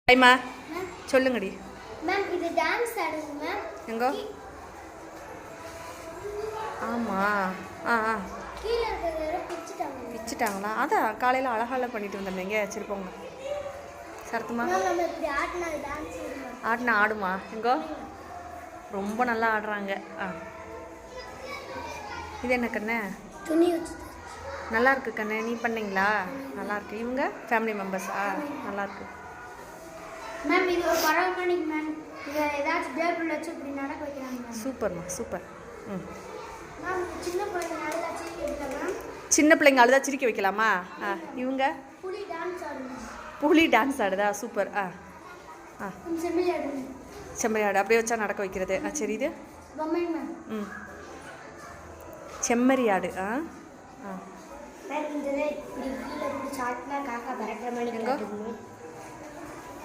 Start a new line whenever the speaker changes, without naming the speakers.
ஐமா சொல்லுங்கடி
ma'am இது dance ஆடுங்க ma'am
எங்கோ ஆமாம்
கீழே இருக்கிறத
பிச்சுட்டாங்களா அதான் காலையில் அழகால பண்ணிட்டு வந்தேங்க சரி போங்க சரத்துமா
நம்ம இப்படி ஆடினா டான்ஸ்
ஆடினா ஆடுமா எங்கோ ரொம்ப நல்லா ஆடுறாங்க இது என்ன கண்ணே
துணி வச்சு
நல்லா இருக்கு கண்ணே நீ பண்ணீங்களா நல்லா இருக்கு இவங்க ஃபேமிலி மெம்பர்ஸா நல்லா இருக்கு
மேம் இது ஒரு பரவமணிக்கு மேம் இதை ஏதாச்சும் டேபிள் வச்சு இப்படி நடக்க வைக்கிறாங்க மேம்
சூப்பர்மா சூப்பர்
மேம் சின்ன பிள்ளைங்க அழுதா சிரிக்க வைக்கல மேம்
சின்ன பிள்ளைங்க அழுதா சிரிக்க வைக்கலாமா இவங்க
புலி டான்ஸ் ஆடுங்க
புலி டான்ஸ் ஆடுதா சூப்பர்
செம்மறி ஆடுங்க
செம்மறி ஆடு அப்படியே வச்சா நடக்க வைக்கிறது சரி இது
பொம்மை மேம்
செம்மறி ஆடு
மேம் இந்த இப்படி கீழே இப்படி சாட்டினா காக்கா பறக்கிற மாதிரி